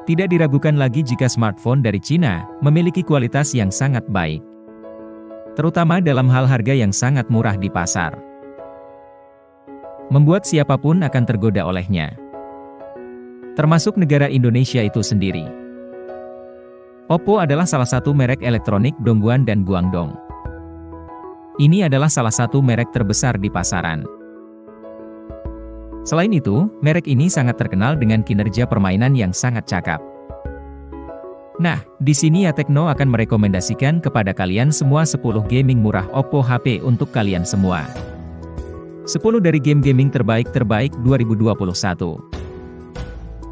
Tidak diragukan lagi jika smartphone dari Cina memiliki kualitas yang sangat baik, terutama dalam hal harga yang sangat murah di pasar, membuat siapapun akan tergoda olehnya, termasuk negara Indonesia itu sendiri. Oppo adalah salah satu merek elektronik Dongguan dan Guangdong. Ini adalah salah satu merek terbesar di pasaran. Selain itu, merek ini sangat terkenal dengan kinerja permainan yang sangat cakap. Nah, di sini Yatekno akan merekomendasikan kepada kalian semua 10 gaming murah Oppo HP untuk kalian semua. 10 dari game gaming terbaik 2021.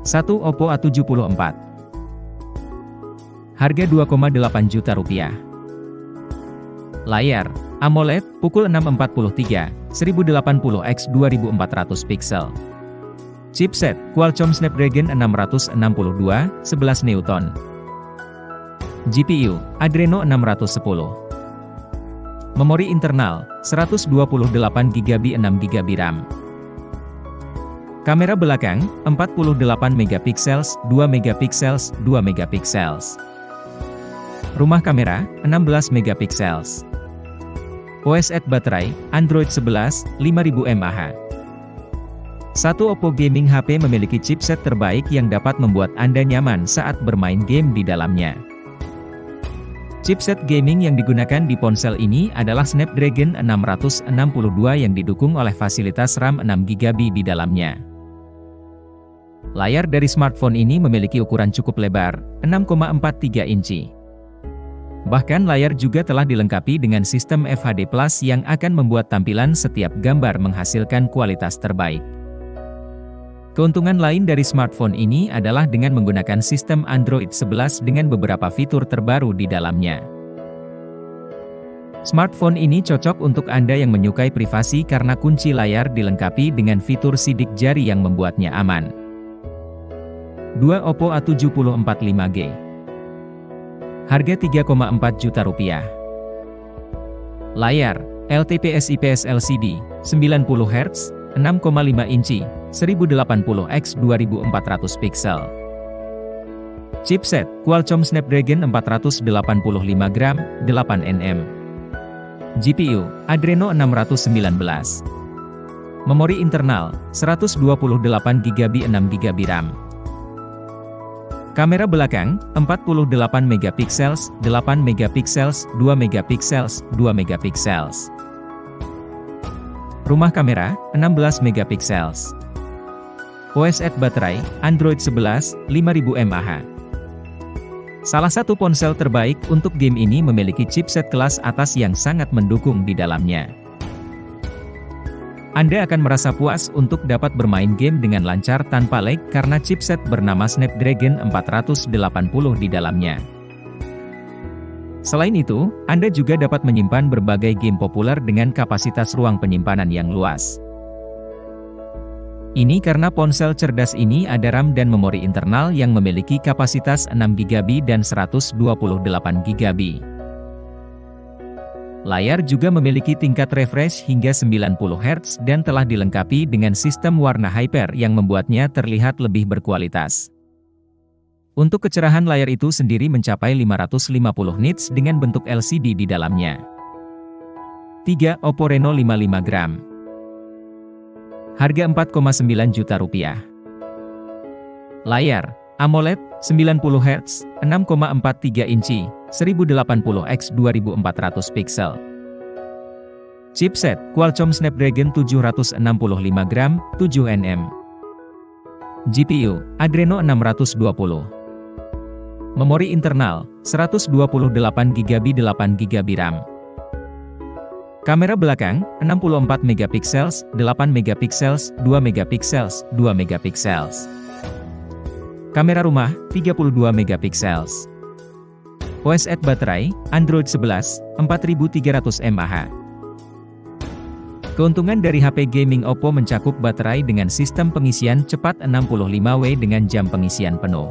1. Oppo A74. Harga 2,8 juta rupiah. Layar AMOLED, pukul 6.43, 1080x 2400 pixel. Chipset, Qualcomm Snapdragon 662, 11 Newton. GPU, Adreno 610. Memori internal, 128GB 6GB RAM. Kamera belakang, 48MP, 2MP, 2MP. Rumah kamera, 16MP. OS baterai, Android 11, 5000 mAh. Satu Oppo Gaming HP memiliki chipset terbaik yang dapat membuat Anda nyaman saat bermain game di dalamnya. Chipset gaming yang digunakan di ponsel ini adalah Snapdragon 662 yang didukung oleh fasilitas RAM 6GB di dalamnya. Layar dari smartphone ini memiliki ukuran cukup lebar, 6,43 inci. Bahkan layar juga telah dilengkapi dengan sistem FHD+ yang akan membuat tampilan setiap gambar menghasilkan kualitas terbaik. Keuntungan lain dari smartphone ini adalah dengan menggunakan sistem Android 11 dengan beberapa fitur terbaru di dalamnya. Smartphone ini cocok untuk Anda yang menyukai privasi karena kunci layar dilengkapi dengan fitur sidik jari yang membuatnya aman. 2. Oppo A74 5G. Harga 3,4 juta rupiah. Layar LTPS IPS LCD, 90Hz, 6,5 inci, 1080x 2400 pixel. Chipset, Qualcomm Snapdragon 485 8nm. GPU, Adreno 619. Memori internal, 128GB 6GB RAM. Kamera belakang, 48MP, 8MP, 2MP, 2MP. Rumah kamera, 16MP. OS baterai, Android 11, 5000 mAh. Salah satu ponsel terbaik untuk game ini memiliki chipset kelas atas yang sangat mendukung di dalamnya. Anda akan merasa puas untuk dapat bermain game dengan lancar tanpa lag karena chipset bernama Snapdragon 480 di dalamnya. Selain itu, Anda juga dapat menyimpan berbagai game populer dengan kapasitas ruang penyimpanan yang luas. Ini karena ponsel cerdas ini ada RAM dan memori internal yang memiliki kapasitas 6GB dan 128GB. Layar juga memiliki tingkat refresh hingga 90Hz dan telah dilengkapi dengan sistem warna hyper yang membuatnya terlihat lebih berkualitas. Untuk kecerahan layar itu sendiri mencapai 550 nits dengan bentuk LCD di dalamnya. 3. Oppo Reno 55 Gram. Harga 4,9 juta rupiah. Layar AMOLED, 90Hz, 6,43 inci, 1080x 2400 pixel. Chipset, Qualcomm Snapdragon 765 7nm. GPU, Adreno 620. Memori internal, 128GB 8GB RAM. Kamera belakang, 64MP, 8MP, 2MP, 2MP. Kamera rumah, 32MP. OS baterai, Android 11, 4300 mAh. Keuntungan dari HP gaming Oppo mencakup baterai dengan sistem pengisian cepat 65W dengan jam pengisian penuh.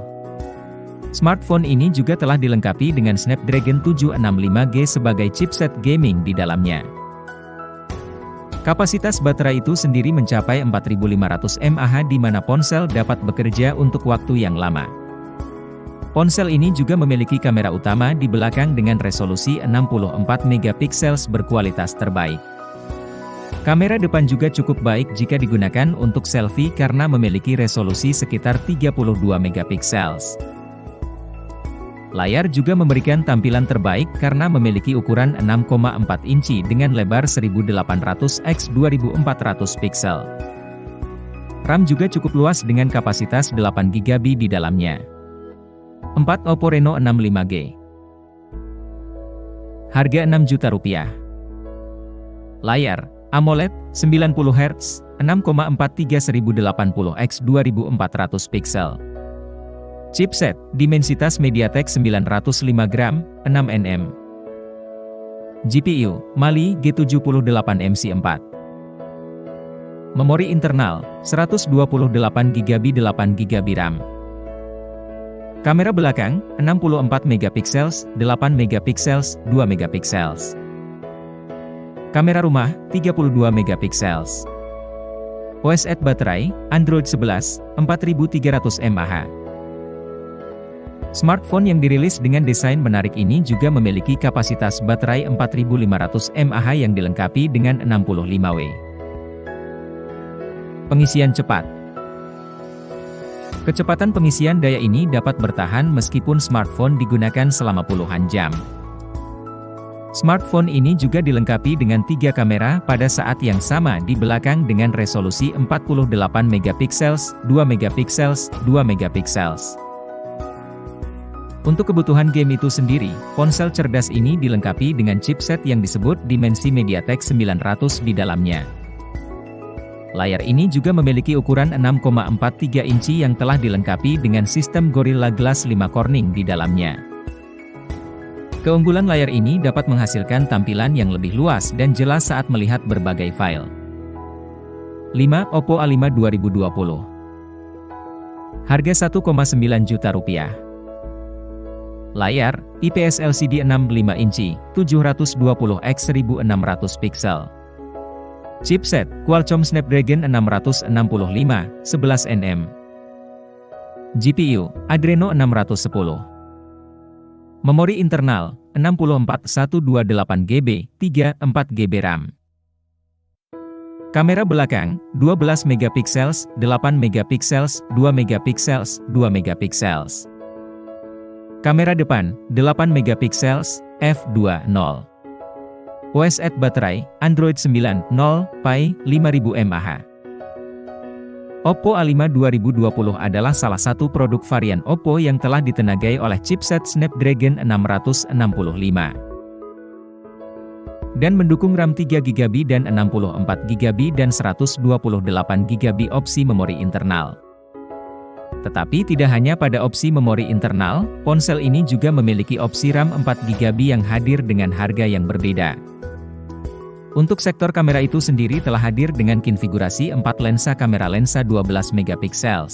Smartphone ini juga telah dilengkapi dengan Snapdragon 765G sebagai chipset gaming di dalamnya. Kapasitas baterai itu sendiri mencapai 4500 mAh di mana ponsel dapat bekerja untuk waktu yang lama. Ponsel ini juga memiliki kamera utama di belakang dengan resolusi 64 megapiksel berkualitas terbaik. Kamera depan juga cukup baik jika digunakan untuk selfie karena memiliki resolusi sekitar 32 megapiksel. Layar juga memberikan tampilan terbaik karena memiliki ukuran 6,4 inci dengan lebar 1800 x 2400 piksel. RAM juga cukup luas dengan kapasitas 8 GB di dalamnya. 4. Oppo Reno 65G. Harga Rp6 juta. Layar AMOLED 90 Hz 6,43 1080 x 2400 piksel. Chipset dimensitas MediaTek 905 gram 6 nm. GPU Mali G78MC4. Memori internal 128GB 8GB RAM. Kamera belakang 64 megapiksel, 8 megapiksel, 2 megapiksel. Kamera rumah 32 megapiksel. OS baterai Android 11 4300 mAh. Smartphone yang dirilis dengan desain menarik ini juga memiliki kapasitas baterai 4500 mAh yang dilengkapi dengan 65W. Pengisian cepat. Kecepatan pengisian daya ini dapat bertahan meskipun smartphone digunakan selama puluhan jam. Smartphone ini juga dilengkapi dengan 3 kamera pada saat yang sama di belakang dengan resolusi 48 megapiksel, 2 megapiksel, 2 megapiksel. Untuk kebutuhan game itu sendiri, ponsel cerdas ini dilengkapi dengan chipset yang disebut Dimensity MediaTek 900 di dalamnya. Layar ini juga memiliki ukuran 6,43 inci yang telah dilengkapi dengan sistem Gorilla Glass 5 Corning di dalamnya. Keunggulan layar ini dapat menghasilkan tampilan yang lebih luas dan jelas saat melihat berbagai file. 5. Oppo A5 2020. Harga Rp1,9 juta. Layar IPS LCD 65 inci, 720 x 1600 piksel. Chipset Qualcomm Snapdragon 665, 11 nm. GPU Adreno 610. Memori internal 64 128GB, 3/4GB RAM. Kamera belakang 12 megapiksel, 8 megapiksel, 2 megapiksel, 2 megapiksel. Kamera depan 8 megapiksel, f2.0. OS baterai Android 9.0 Pi 5000 mAh. Oppo A5 2020 adalah salah satu produk varian Oppo yang telah ditenagai oleh chipset Snapdragon 665 dan mendukung RAM 3GB dan 64GB dan 128GB opsi memori internal. Tetapi tidak hanya pada opsi memori internal, ponsel ini juga memiliki opsi RAM 4GB yang hadir dengan harga yang berbeda. Untuk sektor kamera itu sendiri telah hadir dengan konfigurasi 4 lensa kamera lensa 12 megapiksel.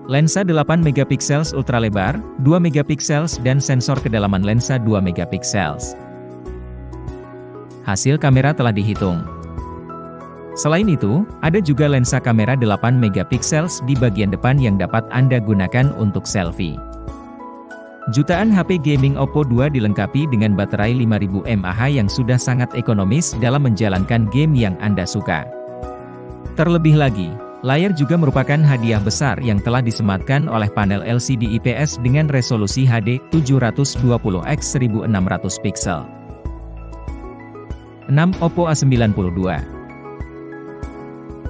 Lensa 8 megapiksel ultralebar, 2 megapiksel dan sensor kedalaman lensa 2 megapiksel. Hasil kamera telah dihitung. Selain itu, ada juga lensa kamera 8 megapiksel di bagian depan yang dapat Anda gunakan untuk selfie. Jutaan HP gaming Oppo 2 dilengkapi dengan baterai 5000 mAh yang sudah sangat ekonomis dalam menjalankan game yang Anda suka. Terlebih lagi, layar juga merupakan hadiah besar yang telah disematkan oleh panel LCD IPS dengan resolusi HD 720 x 1600 piksel. 6. Oppo A92.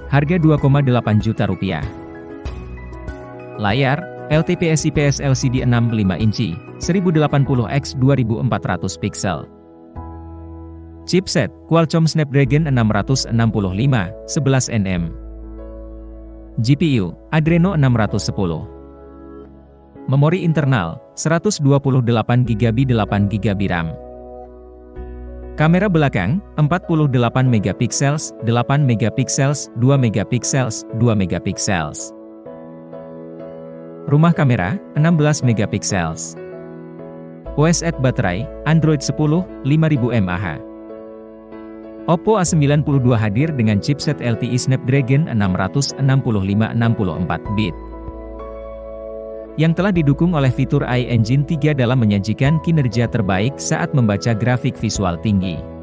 Harga Rp2,8 juta. Layar LTPS IPS LCD 65 inci, 1080 x 2400 piksel. Chipset Qualcomm Snapdragon 665, 11 nm. GPU Adreno 610. Memori internal 128GB 8GB RAM. Kamera belakang 48 megapiksel, 8 megapiksel, 2 megapiksel, 2 megapiksel. Rumah kamera 16 megapiksel. OS baterai Android 10 5000 mAh. Oppo A92 hadir dengan chipset LTE Snapdragon 665 64 bit. yang telah didukung oleh fitur iEngine 3 dalam menyajikan kinerja terbaik saat membaca grafik visual tinggi.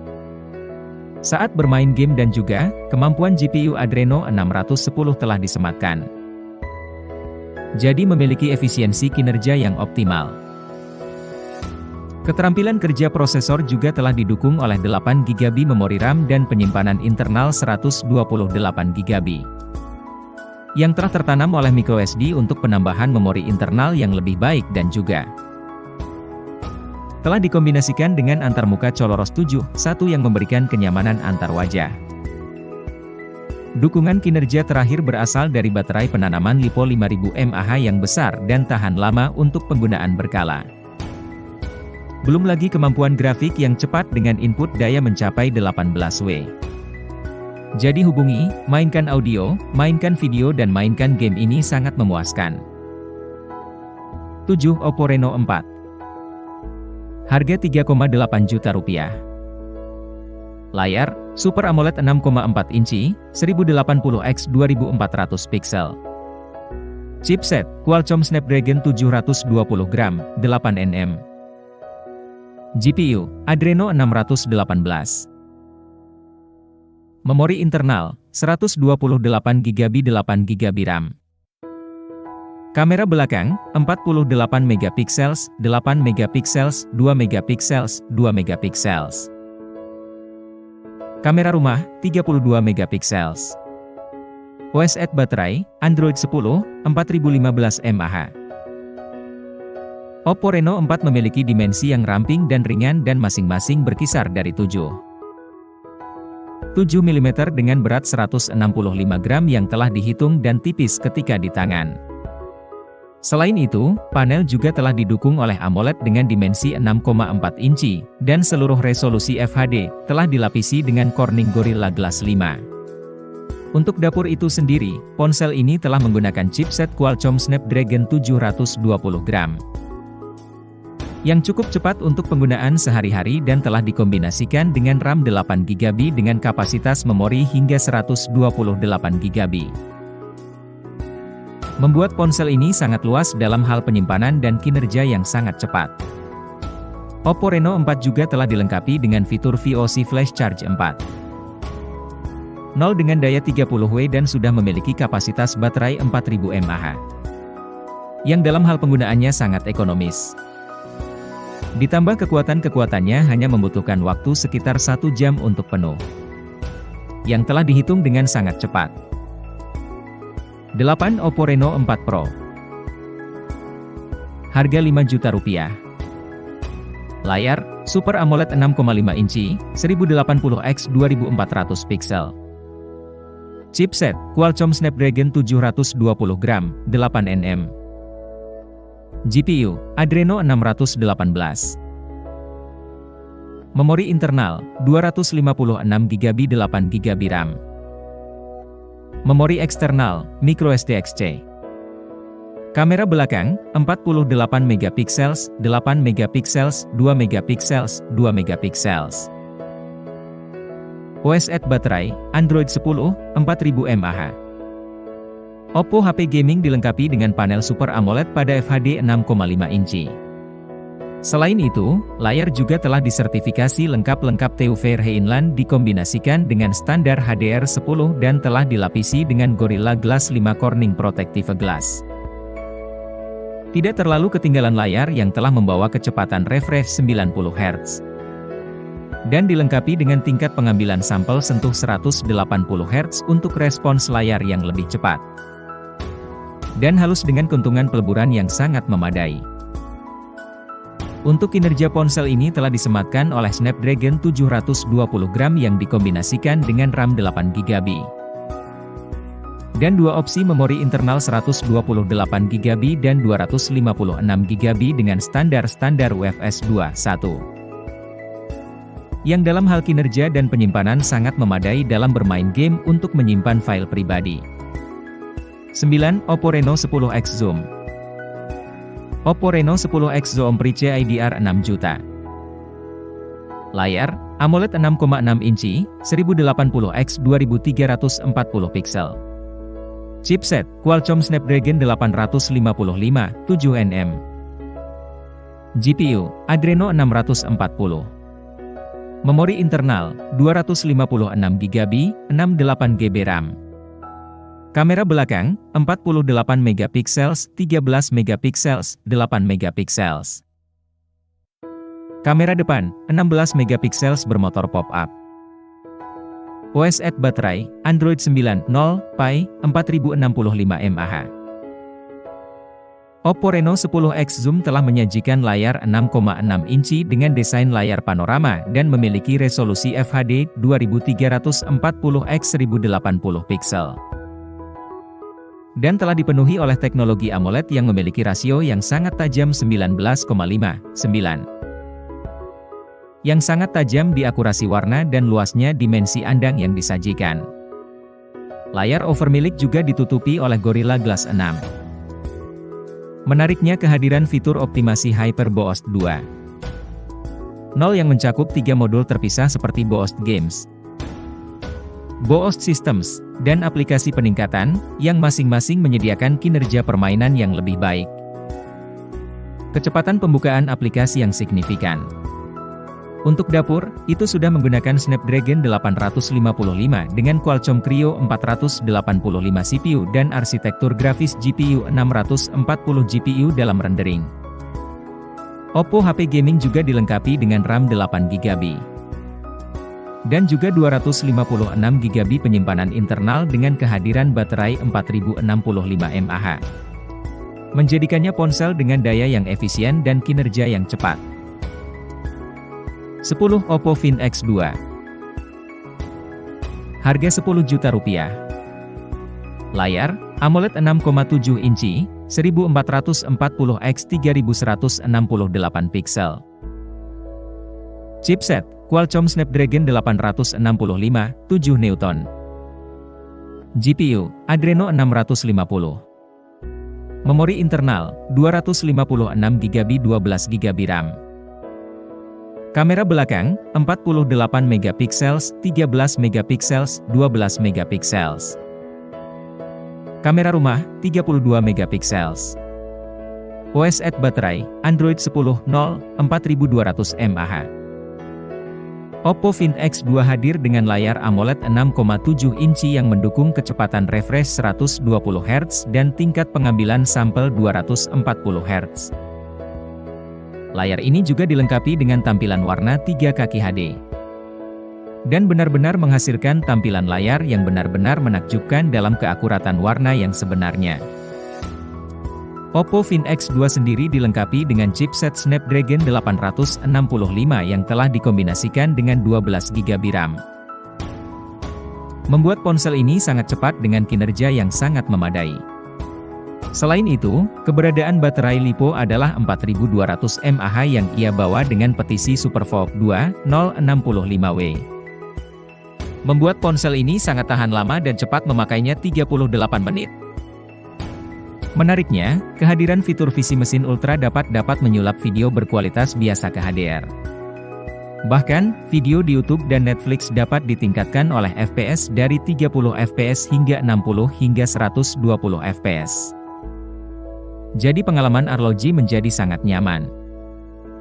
Saat bermain game dan juga, kemampuan GPU Adreno 610 telah disematkan. Jadi memiliki efisiensi kinerja yang optimal. Keterampilan kerja prosesor juga telah didukung oleh 8GB memori RAM dan penyimpanan internal 128GB. Yang telah tertanam oleh microSD untuk penambahan memori internal yang lebih baik dan juga telah dikombinasikan dengan antarmuka Coloros 7.1 yang memberikan kenyamanan antar wajah. Dukungan kinerja terakhir berasal dari baterai penanaman LiPo 5000 mAh yang besar dan tahan lama untuk penggunaan berkala. Belum lagi kemampuan grafik yang cepat dengan input daya mencapai 18W. Jadi hubungi, mainkan audio, mainkan video dan mainkan game ini sangat memuaskan. 7. Oppo Reno 4. Harga 3,8 juta rupiah. Layar, Super AMOLED 6,4 inci, 1080x 2400 pixel. Chipset, Qualcomm Snapdragon 720 gram, 8nm. GPU, Adreno 618. Memori internal, 128GB 8GB RAM. Kamera belakang, 48MP, 8MP, 2MP, 2MP. Kamera rumah, 32MP. OS at baterai, Android 10, 4015 mAh. Oppo Reno 4 memiliki dimensi yang ramping dan ringan dan masing-masing berkisar dari 7mm dengan berat 165 gram yang telah dihitung dan tipis ketika di tangan. Selain itu, panel juga telah didukung oleh AMOLED dengan dimensi 6,4 inci, dan seluruh resolusi FHD, telah dilapisi dengan Corning Gorilla Glass 5. Untuk dapur itu sendiri, ponsel ini telah menggunakan chipset Qualcomm Snapdragon 720 gram. Yang cukup cepat untuk penggunaan sehari-hari dan telah dikombinasikan dengan RAM 8GB dengan kapasitas memori hingga 128GB. Membuat ponsel ini sangat luas dalam hal penyimpanan dan kinerja yang sangat cepat. Oppo Reno 4 juga telah dilengkapi dengan fitur VOC Flash Charge 4. 0 dengan daya 30W dan sudah memiliki kapasitas baterai 4000 mAh. Yang dalam hal penggunaannya sangat ekonomis. Ditambah kekuatannya hanya membutuhkan waktu sekitar 1 jam untuk penuh. Yang telah dihitung dengan sangat cepat. 8. Oppo Reno 4 Pro. Harga 5 juta rupiah. Layar, Super AMOLED 6,5 inci, 1080x 2400 pixel. Chipset, Qualcomm Snapdragon 720 gram, 8nm. GPU, Adreno 618. Memori internal, 256GB 8GB RAM. Memori eksternal, microSD-XC. Kamera belakang, 48MP, 8MP, 2MP, 2MP. OS at baterai, Android 10, 4000 mAh. Oppo HP Gaming dilengkapi dengan panel Super AMOLED pada FHD 6,5 inci. Selain itu, layar juga telah disertifikasi lengkap TÜV Rheinland dikombinasikan dengan standar HDR10 dan telah dilapisi dengan Gorilla Glass 5 Corning Protective Glass. Tidak terlalu ketinggalan layar yang telah membawa kecepatan refresh 90Hz. Dan dilengkapi dengan tingkat pengambilan sampel sentuh 180Hz untuk respons layar yang lebih cepat. Dan halus dengan keuntungan peleburan yang sangat memadai. Untuk kinerja ponsel ini telah disematkan oleh Snapdragon 720 gram yang dikombinasikan dengan RAM 8GB. Dan dua opsi memori internal 128GB dan 256GB dengan standar UFS 2.1. Yang dalam hal kinerja dan penyimpanan sangat memadai dalam bermain game untuk menyimpan file pribadi. 9. Oppo Reno 10X Zoom. Oppo Reno 10X Zoom Price IDR 6 juta. Layar, AMOLED 6,6 inci, 1080x 2340 pixel. Chipset, Qualcomm Snapdragon 855, 7nm. GPU, Adreno 640. Memori internal, 256GB, 68GB RAM. Kamera belakang, 48MP, 13MP, 8MP. Kamera depan, 16MP bermotor pop-up. OS at baterai, Android 9.0, Pie, 4065 mAh. Oppo Reno 10X Zoom telah menyajikan layar 6,6 inci dengan desain layar panorama dan memiliki resolusi FHD 2340x1080 piksel. Dan telah dipenuhi oleh teknologi AMOLED yang memiliki rasio yang sangat tajam 19,59. Yang sangat tajam di akurasi warna dan luasnya dimensi andang yang disajikan. Layar overmilik juga ditutupi oleh Gorilla Glass 6. Menariknya kehadiran fitur optimasi HyperBoost 2.0 yang mencakup 3 modul terpisah seperti Boost Games, Boost Systems, dan aplikasi peningkatan, yang masing-masing menyediakan kinerja permainan yang lebih baik. Kecepatan pembukaan aplikasi yang signifikan. Untuk dapur, itu sudah menggunakan Snapdragon 855 dengan Qualcomm Creo 485 CPU dan arsitektur grafis GPU 640 GPU dalam rendering. Oppo HP Gaming juga dilengkapi dengan RAM 8GB. Dan juga 256GB penyimpanan internal dengan kehadiran baterai 4065 mAh. Menjadikannya ponsel dengan daya yang efisien dan kinerja yang cepat. 10 Oppo Find X2. Harga Rp10 juta. Layar, AMOLED 6,7 inci, 1440x3168 piksel. Chipset, Qualcomm Snapdragon 865, 7 Newton. GPU, Adreno 650. Memori internal, 256GB, 12GB RAM. Kamera belakang, 48MP, 13MP, 12MP. Kamera rumah, 32MP. OS at baterai, Android 10.0, 4200 mAh. Oppo Find X2 hadir dengan layar AMOLED 6,7 inci yang mendukung kecepatan refresh 120Hz dan tingkat pengambilan sampel 240Hz. Layar ini juga dilengkapi dengan tampilan warna 3kaki HD. Dan benar-benar menghasilkan tampilan layar yang benar-benar menakjubkan dalam keakuratan warna yang sebenarnya. Oppo Find X2 sendiri dilengkapi dengan chipset Snapdragon 865 yang telah dikombinasikan dengan 12GB RAM. Membuat ponsel ini sangat cepat dengan kinerja yang sangat memadai. Selain itu, keberadaan baterai LiPo adalah 4200 mAh yang ia bawa dengan petisi SuperVOOC 2.065W. Membuat ponsel ini sangat tahan lama dan cepat memakainya 38 menit. Menariknya, kehadiran fitur visi mesin ultra dapat menyulap video berkualitas biasa ke HDR. Bahkan, video di YouTube dan Netflix dapat ditingkatkan oleh FPS dari 30 fps hingga 60 hingga 120 fps. Jadi pengalaman arloji menjadi sangat nyaman.